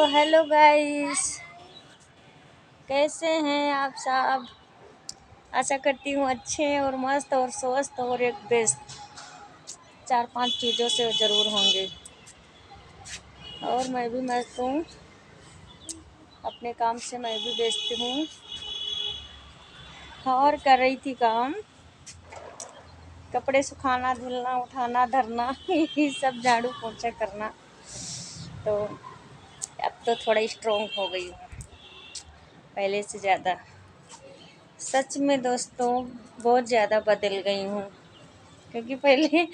Hello guys, कैसे हैं आप सब। आशा करती हूँ अच्छे और मस्त और स्वस्थ और एक बेस्ट 4-5 चीज़ों से ज़रूर होंगे। और मैं भी मस्त हूँ, अपने काम से मैं भी व्यस्त हूँ और कर रही थी काम, कपड़े सुखाना, धुलना, उठाना, धरना ये सब, झाड़ू पोछा करना। तो अब तो थोड़ा स्ट्रोंग हो गई हूँ पहले से ज़्यादा। सच में दोस्तों बहुत ज़्यादा बदल गई हूँ, क्योंकि पहले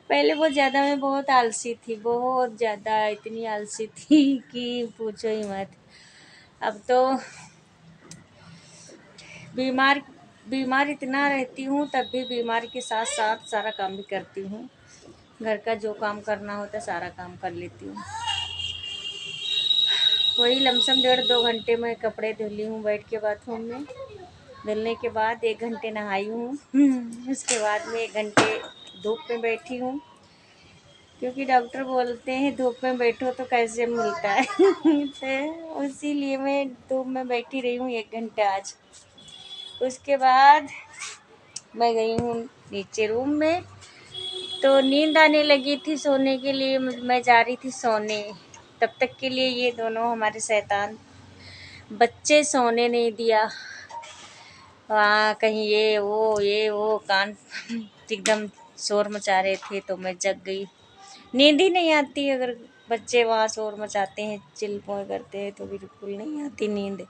पहले बहुत ज़्यादा मैं बहुत आलसी थी, बहुत ज़्यादा, इतनी आलसी थी कि पूछो ही मत। अब तो बीमार बीमार इतना रहती हूँ, तब भी बीमार के साथ साथ सारा काम भी करती हूँ। घर का जो काम करना होता है सारा काम कर लेती हूँ। वही लमसम 1.5-2 घंटे में कपड़े धुली हूँ बैठ के बाथरूम में। धुलने के बाद 1 घंटे नहाई हूँ उसके बाद में 1 घंटे धूप में बैठी हूँ, क्योंकि डॉक्टर बोलते हैं धूप में बैठो तो कैसे मिलता है तो इसीलिए मैं धूप में बैठी रही हूँ 1 घंटा आज। उसके बाद मैं गई हूँ नीचे रूम में, तो नींद आने लगी थी सोने के लिए, मैं जा रही थी सोने। तब तक के लिए ये दोनों हमारे शैतान बच्चे सोने नहीं दिया। वहाँ कहीं ये वो कान एकदम शोर मचा रहे थे, तो मैं जग गई। नींद ही नहीं आती अगर बच्चे वहाँ शोर मचाते हैं, चिल्पों करते हैं, तो बिल्कुल नहीं आती नींद।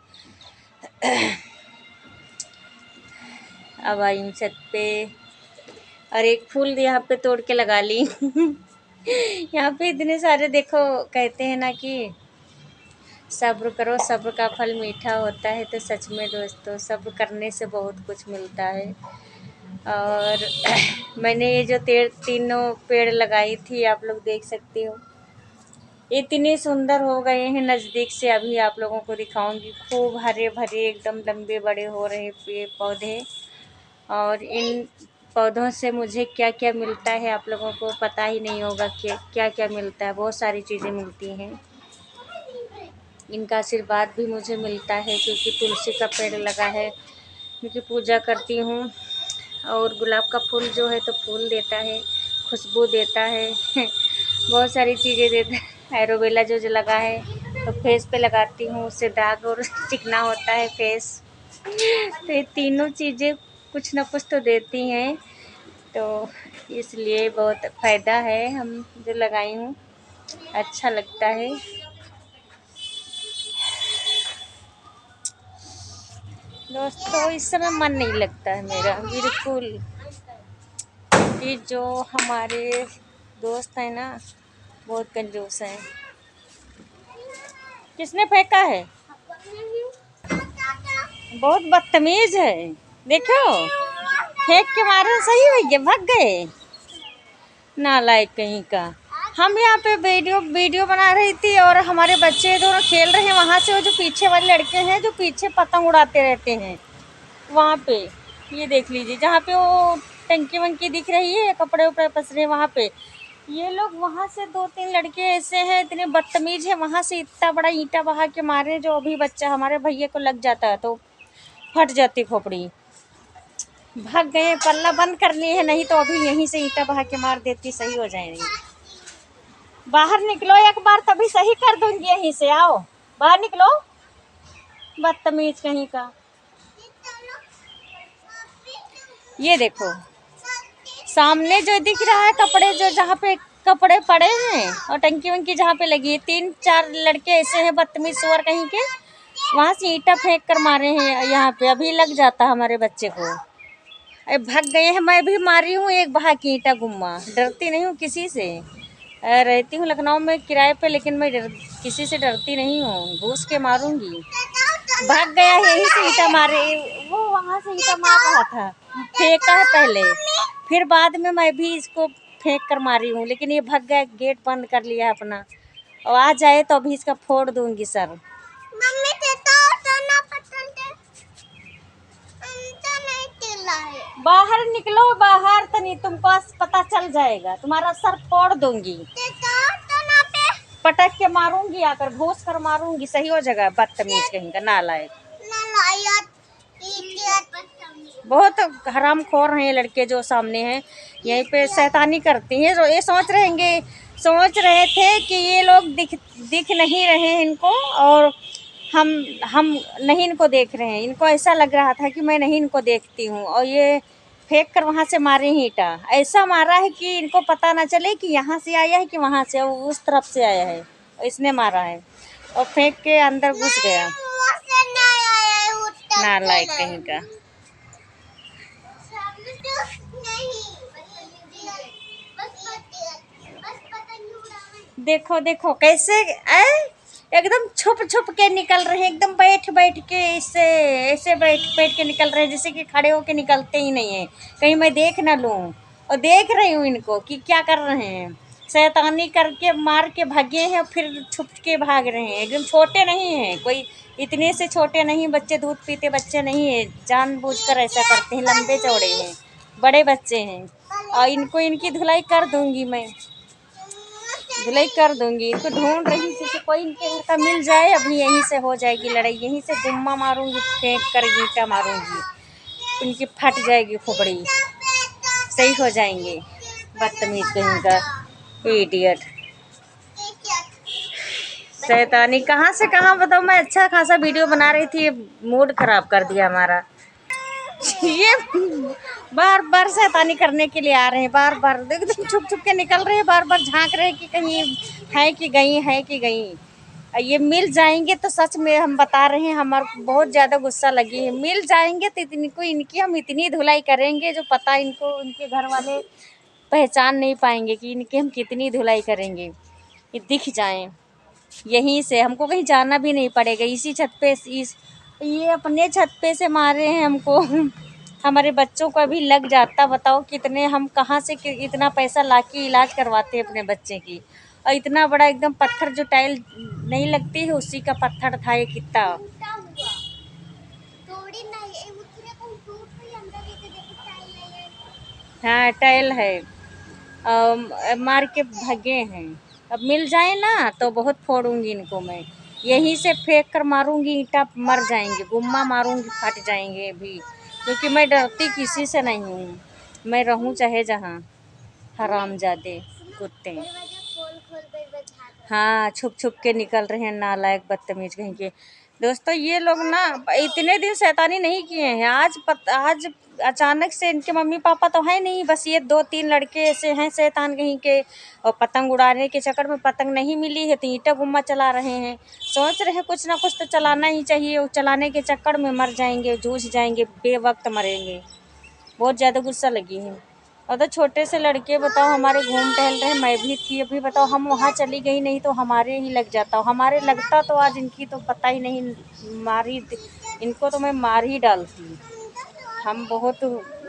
अब आई हूँ छत पे और एक फूल यहाँ पे तोड़ के लगा ली यहाँ पे इतने सारे, देखो कहते हैं ना कि सब्र करो, सब्र का फल मीठा होता है। तो सच में दोस्तों सब्र करने से बहुत कुछ मिलता है। और मैंने ये जो तीनों पेड़ लगाई थी, आप लोग देख सकते हो, इतने सुंदर हो गए हैं नज़दीक से। अभी आप लोगों को दिखाऊंगी, खूब हरे भरे एकदम लंबे बड़े हो रहे पेड़ पौधे। और इन पौधों से मुझे क्या क्या मिलता है आप लोगों को पता ही नहीं होगा कि क्या क्या मिलता है। बहुत सारी चीज़ें मिलती हैं, इनका आशीर्वाद भी मुझे मिलता है, क्योंकि तुलसी का पेड़ लगा है, क्योंकि पूजा करती हूँ। और गुलाब का फूल जो है तो फूल देता है, खुशबू देता है बहुत सारी चीज़ें देता है। एलोवेरा जो लगा है तो फेस पे लगाती हूँ, उससे दाग और चिकना होता है फेस। तो ये तीनों चीज़ें कुछ ना कुछ तो देती हैं, तो इसलिए बहुत फ़ायदा है। हम जो लगाई हूँ अच्छा लगता है। दोस्तों इस समय मन नहीं लगता है मेरा बिल्कुल, कि जो हमारे दोस्त हैं ना बहुत कंजूस हैं। किसने फेंका है? बहुत बदतमीज है, देखो फेंक के मारे, सही भैया भाग गए, नालायक कहीं का। हम यहाँ पे वीडियो बना रही थी और हमारे बच्चे दोनों खेल रहे हैं वहाँ से। वो जो पीछे वाले लड़के हैं जो पीछे पतंग उड़ाते रहते हैं, वहाँ पे ये देख लीजिए, जहाँ पे वो टंकी वंकी दिख रही है, कपड़े उपड़े पसरे, वहाँ पे ये लोग, वहाँ से 2-3 लड़के ऐसे हैं, इतने बदतमीज है, वहाँ से इतना बड़ा ईंटा बहा के मारे, जो अभी बच्चा हमारे भैया को लग जाता है तो फट जाती खोपड़ी। भाग गए, पल्ला बंद करनी है, नहीं तो अभी यहीं से ईंटा बहा के मार देती, सही हो जाएगी। बाहर निकलो एक बार, तभी सही कर दूंगी, यहीं से आओ, बाहर निकलो, बदतमीज कहीं का। ये देखो सामने जो दिख रहा है कपड़े, जो जहाँ पे कपड़े पड़े हैं और टंकी वंकी जहाँ पे लगी है, 3-4 लड़के ऐसे हैं बदतमीज सुअर कहीं के, वहाँ से ईंटा फेंक कर मारे हैं यहाँ पे, अभी लग जाता हमारे बच्चे को। अरे भाग गए हैं, मैं भी मारी हूँ एक बहा की ईंटा गुम्मा, डरती नहीं हूँ किसी से। रहती हूँ लखनऊ में किराए पे, लेकिन मैं किसी से डरती नहीं हूँ, घूस के मारूंगी। भाग गया है, यहीं से ईंटा मारे, वो वहाँ से ईंटा मार रहा था, फेंका है पहले, फिर बाद में मैं भी इसको फेंक कर मारी हूँ, लेकिन ये भाग गया, गेट बंद कर लिया अपना। और आ जाए तो अभी इसका फोड़ दूंगी सर। बाहर निकलो, बाहर, तनी तुमको पता चल जाएगा, तुम्हारा सर फोड़ दूंगी। पटक के मारूंगी, आकर घोस कर मारूंगी, सही हो जाएगा। बदतमीज कहीं का, नालायक। बहुत हरामखोर हैं ये लड़के जो सामने हैं, यहीं पे शैतानी करती हैं। ये सोच रहे थे कि ये लोग दिख नहीं रहे हैं इनको, और हम नहीं इनको देख रहे हैं। इनको ऐसा लग रहा था कि मैं नहीं इनको देखती हूँ, और ये फेंक कर वहाँ से मारे ही ईंटा। ऐसा मारा है कि इनको पता ना चले कि यहाँ से आया है कि वहाँ से, उस तरफ से आया है, इसने मारा है और फेंक के अंदर घुस गया। नालायक कहीं का। देखो देखो कैसे एकदम छुप छुप के निकल रहे हैं, एकदम बैठ बैठ के, इससे ऐसे बैठ बैठ के निकल रहे हैं जैसे कि खड़े होके निकलते ही नहीं है, कहीं मैं देख ना लूं। और देख रही हूँ इनको कि क्या कर रहे हैं, शैतानी करके मार के भागे हैं, फिर छुप के भाग रहे हैं। एकदम छोटे नहीं हैं कोई, इतने से छोटे नहीं बच्चे, दूध पीते बच्चे नहीं है, जानबूझकर ऐसा करते हैं। लंबे चौड़े हैं, बड़े बच्चे हैं, और इनको इनकी धुलाई कर दूंगी, मैं धुलाई कर दूंगी। इनको ढूंढ रही थी, कोई इनके घर का मिल जाए, अभी यहीं से हो जाएगी लड़ाई। यहीं से गुम्मा मारूंगी, फेंक कर ईंटा मारूंगी, इनकी फट जाएगी खोपड़ी, सही हो जाएंगे। बदतमीज कहीं का, इडियट, शैतानी कहाँ से कहाँ बताओ। मैं अच्छा खासा वीडियो बना रही थी, मूड खराब कर दिया हमारा। ये बार बार शैतानी करने के लिए आ रहे हैं, बार बार एकदम छुप छुप के निकल रहे हैं, बार बार झांक रहे हैं कि कहीं है कि गई, है कि गई। ये मिल जाएंगे तो सच में हम बता रहे हैं, हमारे को बहुत ज़्यादा गुस्सा लगी है। मिल जाएंगे तो इनकी हम इतनी धुलाई करेंगे जो पता इनको, इनके घर वाले पहचान नहीं पाएंगे कि इनकी हम कितनी धुलाई करेंगे। ये दिख जाएं यहीं से, हमको कहीं जाना भी नहीं पड़ेगा। इसी छत पे, ये अपने छत पे से मारे हैं हमको। हमारे बच्चों को अभी लग जाता, बताओ कितने, हम कहाँ से इतना पैसा लाके इलाज करवाते हैं अपने बच्चे की। और इतना बड़ा एकदम पत्थर, जो टाइल नहीं लगती है उसी का पत्थर था ये, कितना। हाँ टाइल है, मार के भागे हैं। अब मिल जाए ना तो बहुत फोड़ूंगी इनको मैं, यहीं से फेंक कर मारूंगी ईंटा, मर जाएंगे, गुम्मा मारूंगी, फट जाएंगे भी। क्योंकि मैं डरती किसी से नहीं हूँ, मैं रहूँ चाहे जहाँ। हरामजादे कुत्ते, हाँ छुप छुप के निकल रहे हैं, नालायक बदतमीज कहीं के। दोस्तों ये लोग ना इतने दिन शैतानी नहीं किए हैं, आज अचानक से। इनके मम्मी पापा तो है नहीं, बस ये 2-3 लड़के ऐसे हैं शैतान कहीं के, और पतंग उड़ाने के चक्कर में पतंग नहीं मिली है तो ईंटा गुम्मा चला रहे हैं। सोच रहे हैं कुछ ना कुछ तो चलाना ही चाहिए, और चलाने के चक्कर में मर जाएंगे, जूझ जाएंगे, बेवक्त मरेंगे। बहुत ज़्यादा गुस्सा लगी है। और तो छोटे से लड़के बताओ हमारे घूम टहल रहे हैं, मैं भी थी अभी, बताओ हम वहाँ चली गई नहीं तो हमारे ही लग जाता, हमारे लगता तो आज इनकी तो पता ही नहीं, इनको तो मैं मार ही डालती। हम बहुत,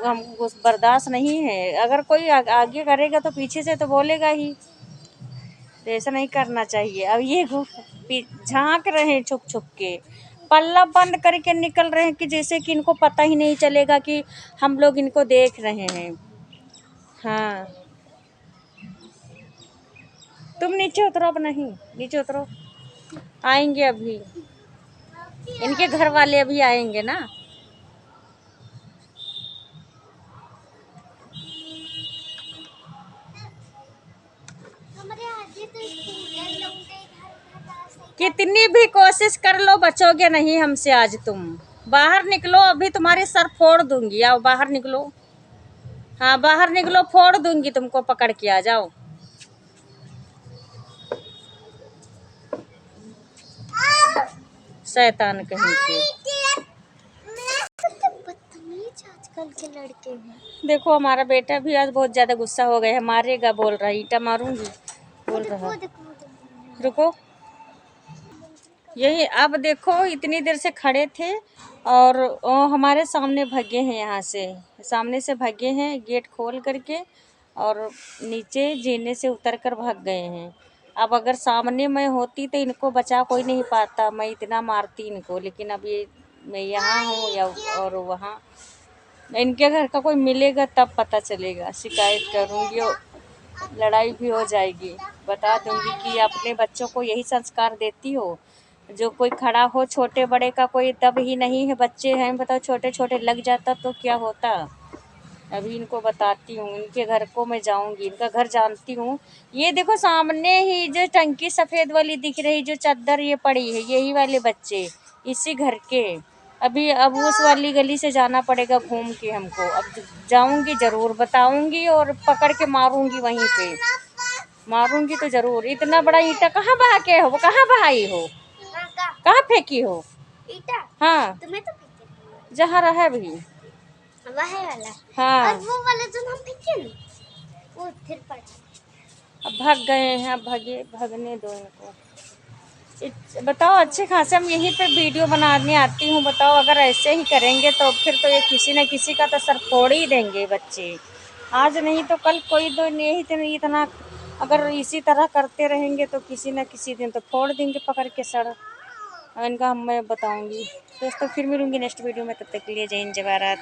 हम बर्दाश्त नहीं है। अगर कोई आगे करेगा तो पीछे से तो बोलेगा ही, तो ऐसा नहीं करना चाहिए। अब ये झांक रहे हैं छुप छुप के, पल्ला बंद करके निकल रहे हैं कि जैसे कि इनको पता ही नहीं चलेगा कि हम लोग इनको देख रहे हैं। हाँ तुम नीचे उतरो, अब नहीं नीचे उतरो, आएंगे अभी इनके घर वाले, अभी आएंगे ना। कितनी भी कोशिश कर लो बचोगे नहीं हमसे आज तुम। बाहर निकलो, अभी तुम्हारे सर फोड़ दूंगी, आओ बाहर निकलो। हाँ बाहर निकलो, फोड़ दूंगी तुमको पकड़ के, आ जाओ। शैतान कहीं के, आजकल के लड़के हैं। देखो हमारा बेटा भी आज बहुत ज्यादा गुस्सा हो गया है, मारेगा, बोल रहा है ईंटा मारूंगी बोल रहा। रुको, यही अब देखो, इतनी देर से खड़े थे और हमारे सामने भगे हैं, यहाँ से सामने से भगे हैं, गेट खोल करके, और नीचे जीने से उतर कर भाग गए हैं। अब अगर सामने मैं होती तो इनको बचा कोई नहीं पाता, मैं इतना मारती इनको। लेकिन अब ये मैं यहाँ हूँ या और वहाँ, इनके घर का कोई मिलेगा तब पता चलेगा, शिकायत करूँगी। लड़ाई भी हो जाएगी। बता दूंगी कि अपने बच्चों को यही संस्कार देती हो। जो कोई खड़ा हो छोटे बड़े का कोई तब ही नहीं है, बच्चे हैं बताओ, छोटे छोटे लग जाता तो क्या होता। अभी इनको बताती हूँ, इनके घर को मैं जाऊंगी, इनका घर जानती हूँ। ये देखो सामने ही जो टंकी सफेद वाली दिख रही, जो चादर ये पड़ी है, यही वाले बच्चे इसी घर के। अभी अब उस वाली गली से जाना पड़ेगा घूम के हमको। अब जाऊंगी जरूर, बताऊंगी और पकड़ के मारूंगी वहीं पे। मारूंगी तो जरूर। इतना बड़ा ईंटा कहाँ बहा के हो, कहाँ बहाई हो, कहाँ फेंकी हो ईंटा? हाँ तुम्हें तो फेंके जहाँ रहा भी वह वाला। हाँ और वो वाला जो हम फेंके ना वो फिर पड़ा। अब भाग गए हैं, अब भागने दो इनको। बताओ अच्छे खासे हम यहीं पे वीडियो बनाने आती हूँ। बताओ अगर ऐसे ही करेंगे तो फिर तो ये किसी न किसी का तो सर फोड़ ही देंगे बच्चे। आज नहीं तो कल कोई तो नहीं तो इतना अगर इसी तरह करते रहेंगे तो किसी न किसी दिन तो फोड़ देंगे पकड़ के सर। इनका मैं बताऊंगी। दोस्तों फिर मिलूंगी नेक्स्ट वीडियो में, तब तक के लिए जय हिंद जय भारत।